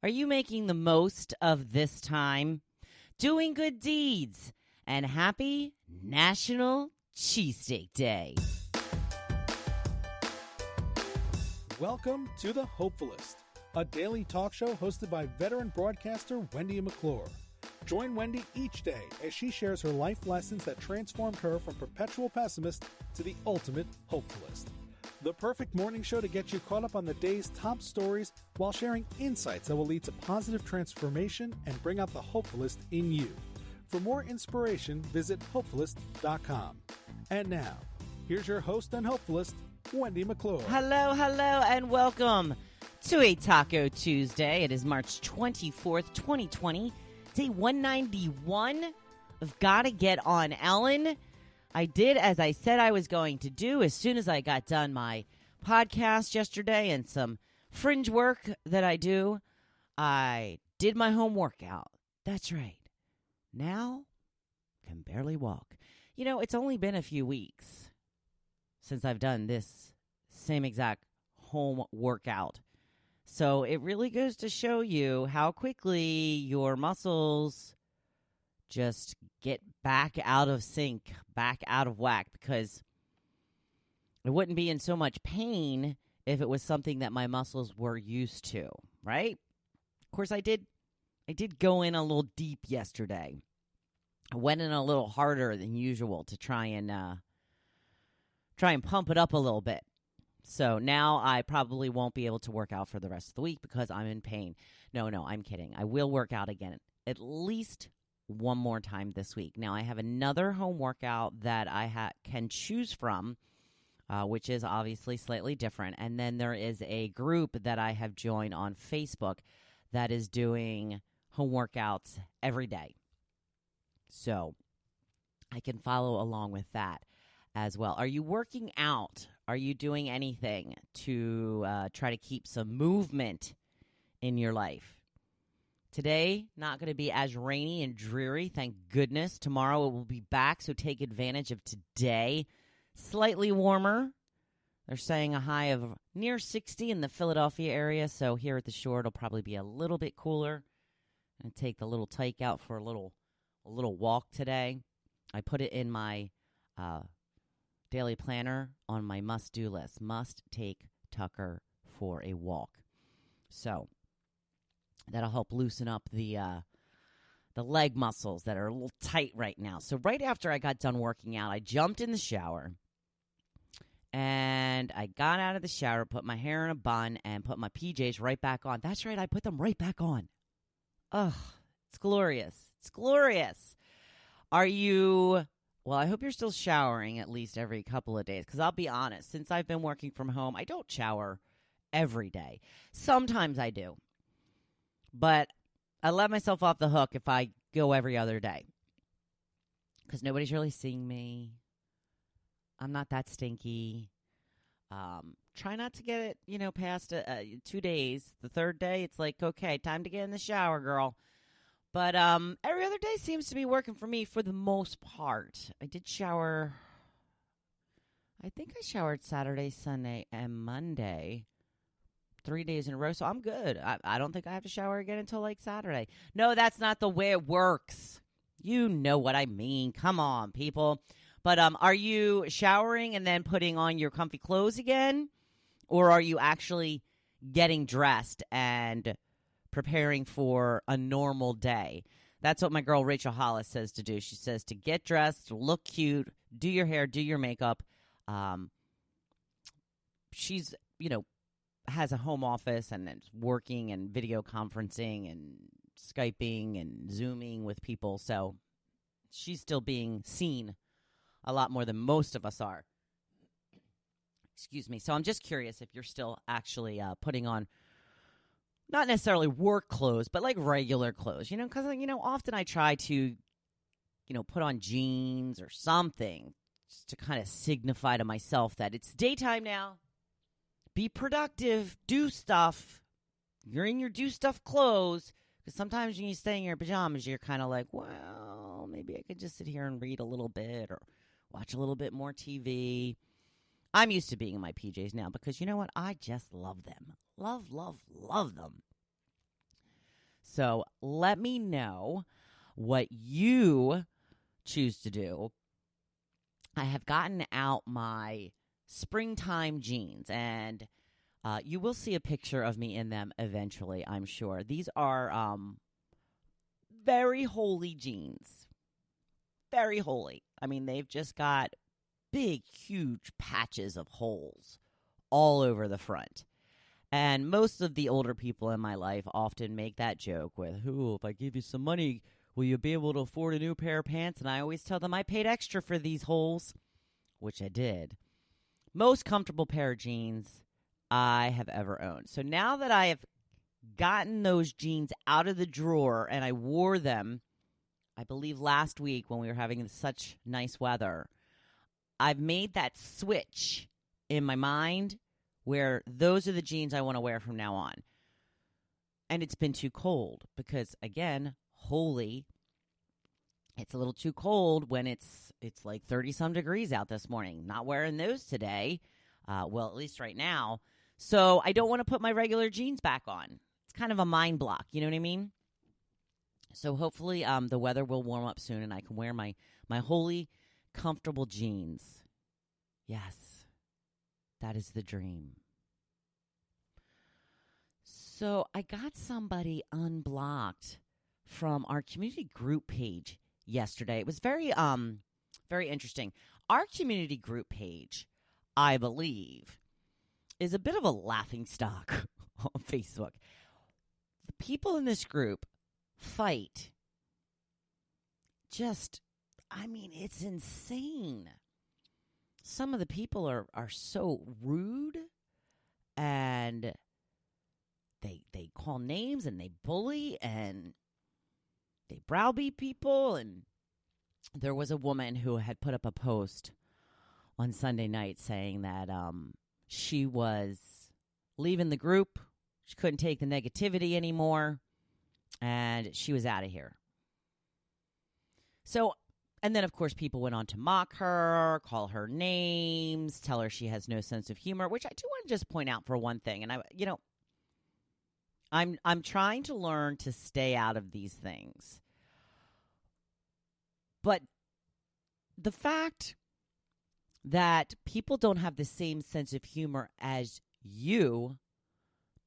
Are you making the most of this time? Doing good deeds. And happy National Cheesesteak Day. Welcome to the Hopefulist, a daily talk show hosted by veteran broadcaster Wendy McClure. Join Wendy each day as she shares her life lessons that transformed her from perpetual pessimist to the ultimate hopefulist. The perfect morning show to get you caught up on the day's top stories while sharing insights that will lead to positive transformation and bring out the hopefulist in you. For more inspiration, visit Hopefulist.com. And now, here's your host and hopefulist, Wendy McClure. Hello, and welcome to a Taco Tuesday. It is March 24th, 2020, day 191 of Gotta Get On Ellen. I did as I said I was going to do as soon as I got done my podcast yesterday and some fringe work that I do. I did my home workout. That's right. Now, can barely walk. You know, it's only been a few weeks since I've done this same exact home workout. So it really goes to show you how quickly your muscles just get back out of sync, back out of whack, because I wouldn't be in so much pain if it was something that my muscles were used to, right? Of course, I did go in a little deep yesterday. I went in a little harder than usual to try and pump it up a little bit. So now I probably won't be able to work out for the rest of the week because I'm in pain. No, I'm kidding. I will work out again at least one more time this week. Now I have another home workout that I can choose from, which is obviously slightly different. And then there is a group that I have joined on Facebook that is doing home workouts every day. So I can follow along with that as well. Are you working out? Are you doing anything to try to keep some movement in your life? Today, not going to be as rainy and dreary, thank goodness. Tomorrow it will be back, so take advantage of today. Slightly warmer. They're saying a high of near 60 in the Philadelphia area, so here at the shore it'll probably be a little bit cooler. And take the little tyke out for a little walk today. I put it in my daily planner on my must-do list. Must take Tucker for a walk. So that'll help loosen up the leg muscles that are a little tight right now. So right after I got done working out, I jumped in the shower. And I got out of the shower, put my hair in a bun, and put my PJs right back on. That's right, I put them right back on. Ugh, it's glorious. It's glorious. Are you... Well, I hope you're still showering at least every couple of days, because I'll be honest, since I've been working from home, I don't shower every day. Sometimes I do. But I let myself off the hook if I go every other day, because nobody's really seeing me. I'm not that stinky. Try not to get it, past 2 days. The third day, it's like, okay, time to get in the shower, girl. But every other day seems to be working for me for the most part. I did shower. I think I showered Saturday, Sunday, and Monday. 3 days in a row, so I'm good. I don't think I have to shower again until like Saturday. No, that's not the way it works. You know what I mean. Come on, people. But are you showering and then putting on your comfy clothes again? Or are you actually getting dressed and preparing for a normal day? That's what my girl Rachel Hollis says to do. She says to get dressed, look cute, do your hair, do your makeup. She's, has a home office and is working and video conferencing and Skyping and Zooming with people. So she's still being seen a lot more than most of us are. Excuse me. So I'm just curious if you're still actually putting on not necessarily work clothes, but like regular clothes, because, often I try to, put on jeans or something just to kind of signify to myself that it's daytime now. Be productive. Do stuff. You're in your do stuff clothes. Because sometimes when you stay in your pajamas, you're kind of like, well, maybe I could just sit here and read a little bit or watch a little bit more TV. I'm used to being in my PJs now because you know what? I just love them. Love them. So let me know what you choose to do. I have gotten out my springtime jeans, and you will see a picture of me in them eventually, I'm sure. These are very holy jeans. Very holy. I mean, they've just got big, huge patches of holes all over the front. And most of the older people in my life often make that joke with, "Ooh, if I give you some money, will you be able to afford a new pair of pants?" And I always tell them I paid extra for these holes, which I did. Most comfortable pair of jeans I have ever owned. So now that I have gotten those jeans out of the drawer and I wore them, I believe last week when we were having such nice weather, I've made that switch in my mind where those are the jeans I want to wear from now on. And it's been too cold because, again, holy, it's a little too cold when it's like 30-some degrees out this morning. Not wearing those today, well, at least right now. So I don't want to put my regular jeans back on. It's kind of a mind block, you know what I mean? So hopefully the weather will warm up soon and I can wear my holy, comfortable jeans. Yes. That is the dream. So I got somebody unblocked from our community group page yesterday. It was very interesting. Our community group page, I believe, is a bit of a laughingstock on Facebook. The people in this group fight. It's insane. Some of the people are so rude, and they call names, and they bully, and they browbeat people. And there was a woman who had put up a post on Sunday night saying that she was leaving the group. She couldn't take the negativity anymore, and she was out of here. So, and then, of course, people went on to mock her, call her names, tell her she has no sense of humor, which I do want to just point out for one thing. And I'm trying to learn to stay out of these things. But the fact that people don't have the same sense of humor as you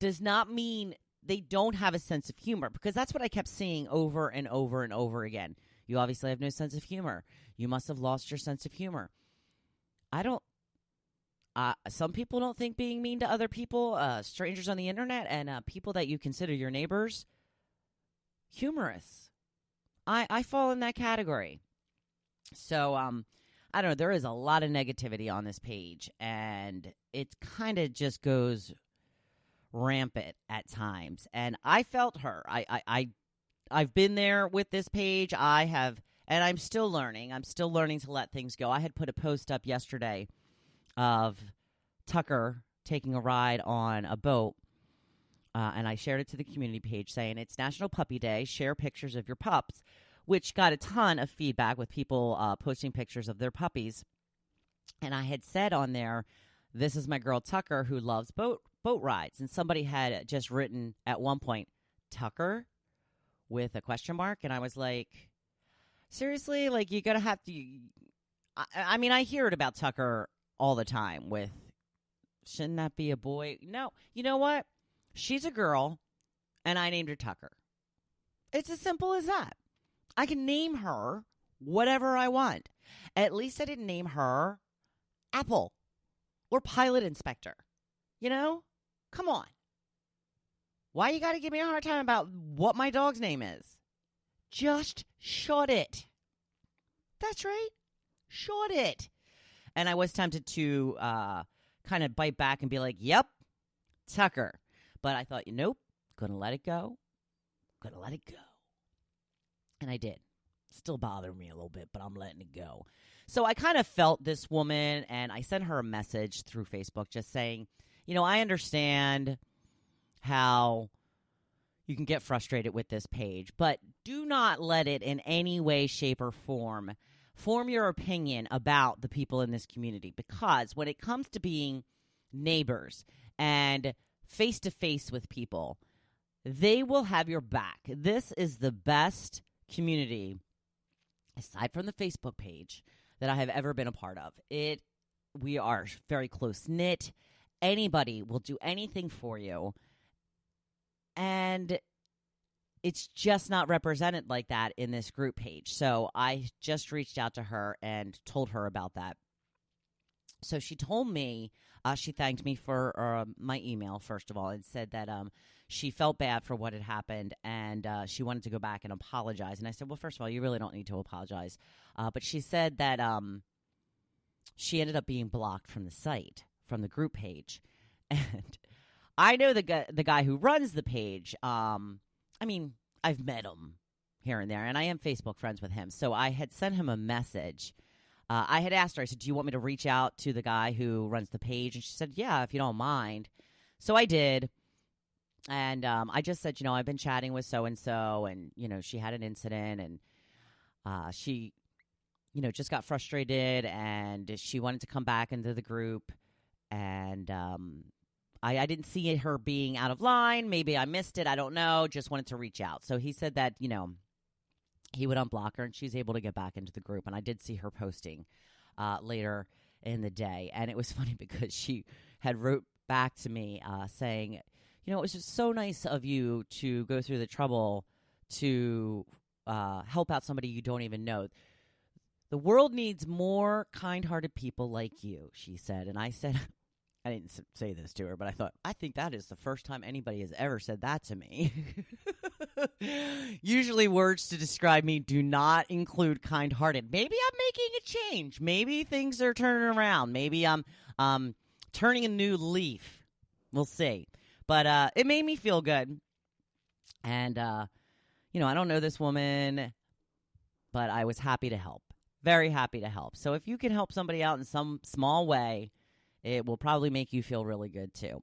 does not mean they don't have a sense of humor, because that's what I kept seeing over and over and over again. You obviously have no sense of humor. You must have lost your sense of humor. Some people don't think being mean to other people, strangers on the internet, and people that you consider your neighbors, humorous. I fall in that category. So, I don't know. There is a lot of negativity on this page, and it kind of just goes rampant at times. And I felt her. I've been there with this page. And I'm still learning. I'm still learning to let things go. I had put a post up yesterday of Tucker taking a ride on a boat, and I shared it to the community page saying it's National Puppy Day. Share pictures of your pups, which got a ton of feedback with people posting pictures of their puppies. And I had said on there, this is my girl Tucker who loves boat rides. And somebody had just written at one point, Tucker? With a question mark. And I was like, seriously? Like, you gotta have to... I mean, I hear it about Tucker all the time with, shouldn't that be a boy? No. You know what? She's a girl, and I named her Tucker. It's as simple as that. I can name her whatever I want. At least I didn't name her Apple or Pilot Inspector. You know? Come on. Why you got to give me a hard time about what my dog's name is? Just shut it. That's right. Shut it. And I was tempted to kind of bite back and be like, yep, Tucker. But I thought, nope, gonna let it go. Gonna let it go. And I did. Still bothering me a little bit, but I'm letting it go. So I kind of felt this woman, and I sent her a message through Facebook just saying, I understand how you can get frustrated with this page, but do not let it in any way, shape, or form your opinion about the people in this community. Because when it comes to being neighbors and face-to-face with people, They will have your back. This is the best community, aside from the Facebook page, that I have ever been a part of. We are very close-knit. Anybody will do anything for you. And it's just not represented like that in this group page. So I just reached out to her and told her about that. So she told me, she thanked me for my email, first of all, and said that she felt bad for what had happened, and she wanted to go back and apologize. And I said, well, first of all, you really don't need to apologize. But she said that she ended up being blocked from the site, from the group page. And I know the guy who runs the page. I mean, I've met him here and there, and I am Facebook friends with him. So I had sent him a message. I had asked her, I said, do you want me to reach out to the guy who runs the page? And she said, yeah, if you don't mind. So I did. And I just said, I've been chatting with so-and-so, and, she had an incident, and she, just got frustrated, and she wanted to come back into the group. And I didn't see her being out of line. Maybe I missed it. I don't know. Just wanted to reach out. So he said that, he would unblock her, and she's able to get back into the group. And I did see her posting later in the day. And it was funny because she had wrote back to me saying, it was just so nice of you to go through the trouble to help out somebody you don't even know. The world needs more kind-hearted people like you, she said. And I said, I didn't say this to her, but I thought, I think that is the first time anybody has ever said that to me. Usually words to describe me do not include kind-hearted. Maybe I'm making a change. Maybe things are turning around. Maybe I'm turning a new leaf. We'll see. But it made me feel good. And, I don't know this woman, but I was happy to help. Very happy to help. So if you can help somebody out in some small way, it will probably make you feel really good, too.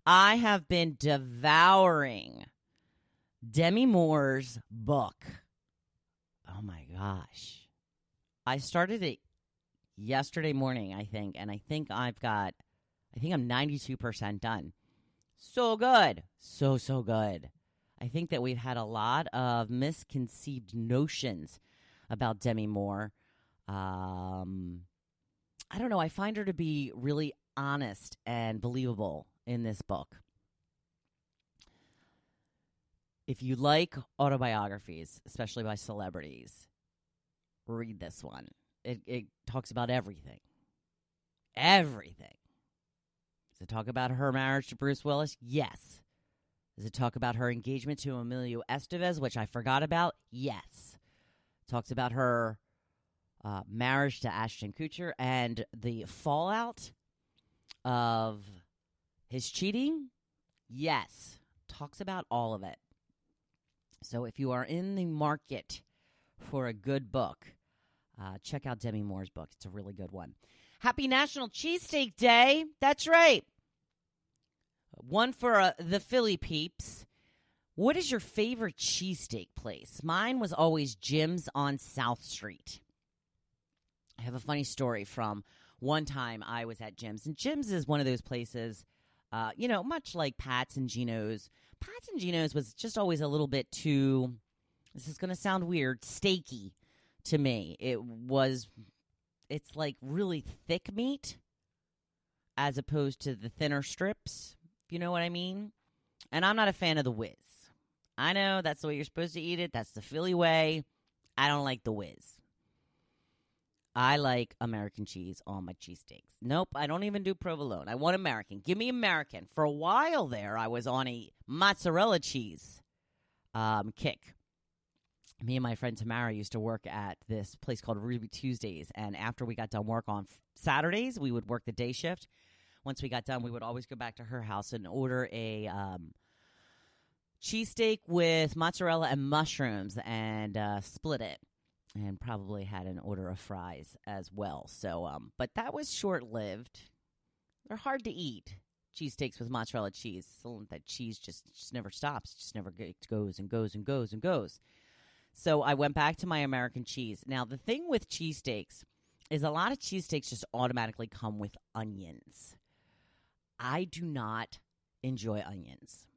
I have been devouring Demi Moore's book. Oh, my gosh. I started it yesterday morning, I think, and I think I'm 92% done. So good. So good. I think that we've had a lot of misconceived notions about Demi Moore. I don't know. I find her to be really honest and believable in this book. If you like autobiographies, especially by celebrities, read this one. It talks about everything. Everything. Does it talk about her marriage to Bruce Willis? Yes. Does it talk about her engagement to Emilio Estevez, which I forgot about? Yes. It talks about her marriage to Ashton Kutcher and the fallout of his cheating? Yes. Talks about all of it. So if you are in the market for a good book, check out Demi Moore's book. It's a really good one. Happy National Cheesesteak Day. That's right. One for the Philly peeps. What is your favorite cheesesteak place? Mine was always Jim's on South Street. I have a funny story from one time I was at Jim's. And Jim's is one of those places, much like Pat's and Gino's. Pat's and Gino's was just always a little bit too, this is going to sound weird, steaky to me. It's like really thick meat as opposed to the thinner strips, if you know what I mean. And I'm not a fan of the whiz. I know that's the way you're supposed to eat it. That's the Philly way. I don't like the whiz. I like American cheese on my cheesesteaks. Nope, I don't even do provolone. I want American. Give me American. For a while there, I was on a mozzarella cheese kick. Me and my friend Tamara used to work at this place called Ruby Tuesdays, and after we got done work on Saturdays, we would work the day shift. Once we got done, we would always go back to her house and order a cheesesteak with mozzarella and mushrooms and split it. And probably had an order of fries as well. So, but that was short-lived. They're hard to eat. Cheesesteaks with mozzarella cheese. So that cheese just never stops. It just never goes and goes and goes and goes. So I went back to my American cheese. Now, the thing with cheesesteaks is a lot of cheesesteaks just automatically come with onions. I do not enjoy onions.